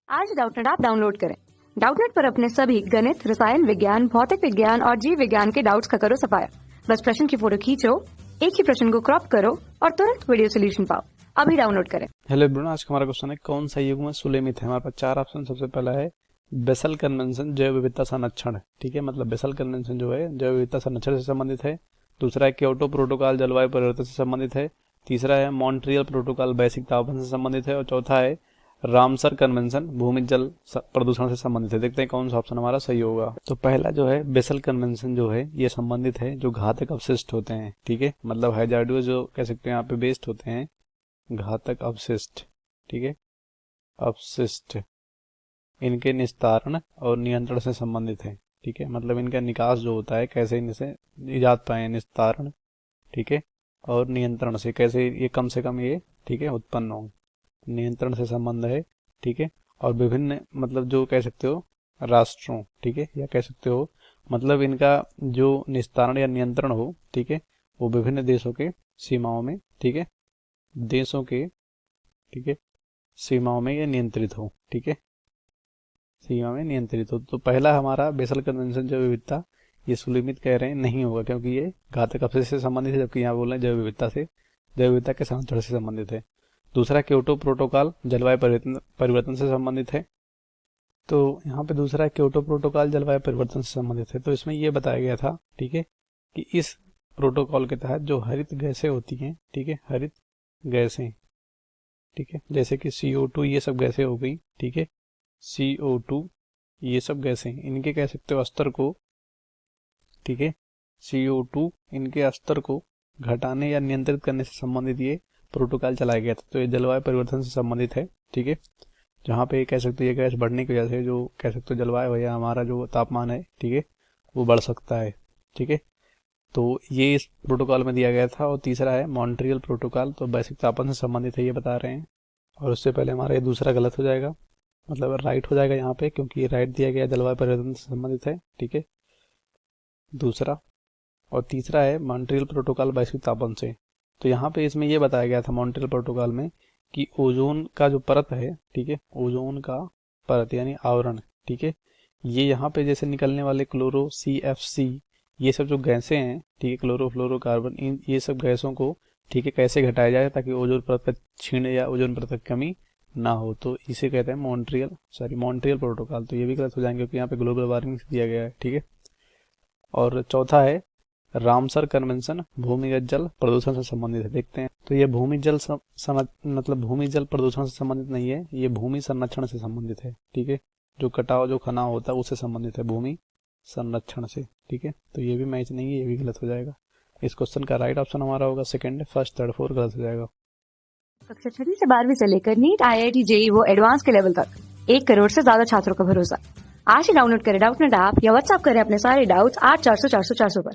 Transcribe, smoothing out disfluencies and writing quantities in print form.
आज Doubtnut app download करें। Doubtnut पर अपने सभी गणित, रसायन विज्ञान, भौतिक विज्ञान और जीव विज्ञान के डाउट्स का करो सफाया। बस प्रश्न की फोटो खींचो, एक ही प्रश्न को क्रॉप करो और तुरंत वीडियो सोल्यूशन पाओ। अभी डाउनलोड करें। हेलो एवरीवन, आज का हमारा क्वेश्चन है कौन सा युग्म सुलेमित है। हमारे पास चार ऑप्शन। सबसे पहला है बेसल कन्वेंशन, जैव विविधता संरक्षण। ठीक है, मतलब बेसल कन्वेंशन जो है जैव विविधता संरक्षण से संबंधित है। दूसरा है क्योटो प्रोटोकॉल, जलवायु परिवर्तन से संबंधित है। तीसरा है मॉन्ट्रियल प्रोटोकॉल, वैश्विक तापमान से संबंधित है। और चौथा है रामसर कन्वेंशन, भूमि जल प्रदूषण से संबंधित है। देखते हैं कौन सा ऑप्शन हमारा सही होगा। तो पहला जो है बेसल कन्वेंशन जो है ये संबंधित है जो घातक अवशिष्ट होते हैं। ठीक है, मतलब हैजार्डस जो कह सकते हैं यहाँ पे बेस्ड होते हैं, घातक अवशिष्ट। ठीक है, अपशिष्ट इनके निस्तारण और नियंत्रण से संबंधित है। ठीक है, मतलब इनका निकास जो होता है कैसे इनसे इजाद पाए, निस्तारण। ठीक है, और नियंत्रण से कैसे ये कम से कम ये ठीक है उत्पन्न हो, नियंत्रण से संबंध है। ठीक है, और विभिन्न मतलब जो कह सकते हो राष्ट्रों, ठीक है, या कह सकते हो मतलब इनका जो निस्तारण या नियंत्रण हो, ठीक है, वो विभिन्न देशों के सीमाओं में, ठीक है, देशों के, ठीक है, सीमाओं में ये नियंत्रित हो। ठीक है, सीमा में नियंत्रित हो। तो पहला हमारा बेसल कन्वेंशन जैव विविधता ये सुलिमित कह रहे हैं नहीं होगा, क्योंकि ये घातक अवशिष्ट से संबंधित है, जबकि यहाँ बोल रहे हैं जैव विविधता से, जैव विविधता के संरक्षण से संबंधित है। दूसरा क्योटो प्रोटोकॉल, जलवायु परिवर्तन से संबंधित है। तो यहाँ पे दूसरा क्योटो प्रोटोकॉल जलवायु परिवर्तन से संबंधित है। तो इसमें यह बताया गया था, ठीक है, कि इस प्रोटोकॉल के तहत जो हरित गैसें होती हैं, ठीक है, हरित गैसें, ठीक है, जैसे कि CO2 ये सब गैसें हो गई। ठीक है, CO2 ये सब गैसें, इनके कह सकते हो स्तर को, ठीक है, CO2 इनके स्तर को घटाने या नियंत्रित करने से संबंधित ये प्रोटोकॉल चलाया गया था। तो ये जलवायु परिवर्तन से संबंधित है। ठीक है, जहाँ पे कह सकते हो ये गैस बढ़ने की वजह से जो कह सकते हो जलवायु है या हमारा जो तापमान है, ठीक है, वो बढ़ सकता है। ठीक है, तो ये इस प्रोटोकॉल में दिया गया था। और तीसरा है मॉन्ट्रियल प्रोटोकॉल, तो वैश्विक तापमान से संबंधित है, ये बता रहे हैं। और उससे पहले हमारा ये दूसरा गलत हो जाएगा, मतलब राइट हो जाएगा यहाँ पे, क्योंकि ये राइट दिया गया जलवायु परिवर्तन से संबंधित है। ठीक है, दूसरा। और तीसरा है मॉन्ट्रियल प्रोटोकॉल वैश्विक तापमान से। तो यहाँ पे इसमें ये बताया गया था मॉन्ट्रियल प्रोटोकॉल में कि ओजोन का जो परत है, ठीक है, ओजोन का परत यानी आवरण, ठीक है, ये यहाँ पे जैसे निकलने वाले क्लोरो CFC ये सब जो गैसें हैं, ठीक है, क्लोरोफ्लोरोकार्बन, इन ये सब गैसों को, ठीक है, कैसे घटाया जाए ताकि ओजोन परत का क्षीण या ओजोन परत की कमी ना हो। तो इसे कहते हैं मॉन्ट्रियल प्रोटोकॉल। तो ये भी गलत हो जाएंगे क्योंकि यहाँ पे ग्लोबल वार्मिंग से दिया गया है। ठीक है, और चौथा है रामसर कन्वेंशन, भूमिगत जल प्रदूषण से संबंधित है। देखते हैं, तो ये भूमि जल मतलब भूमि जल प्रदूषण से संबंधित नहीं है, ये भूमि संरक्षण से संबंधित है। ठीक है, जो कटाव जो खनाव होता है उससे संबंधित है, भूमि संरक्षण से। ठीक है, तो ये भी मैच नहीं है, ये भी गलत हो जाएगा। इस क्वेश्चन का राइट ऑप्शन हमारा होगा सेकंड, फर्स्ट, थर्ड, फोर्थ गलत हो जाएगा। कक्षा 6 से 12वीं से लेकर नीट, IIT, JEE वो एडवांस के लेवल तक 1 करोड़ से ज्यादा छात्रों का भरोसा। आज ही डाउनलोड करें डाउटनेट ऐप या व्हाट्सएप करें अपने सारे डाउट्स 8400 400 400 पर।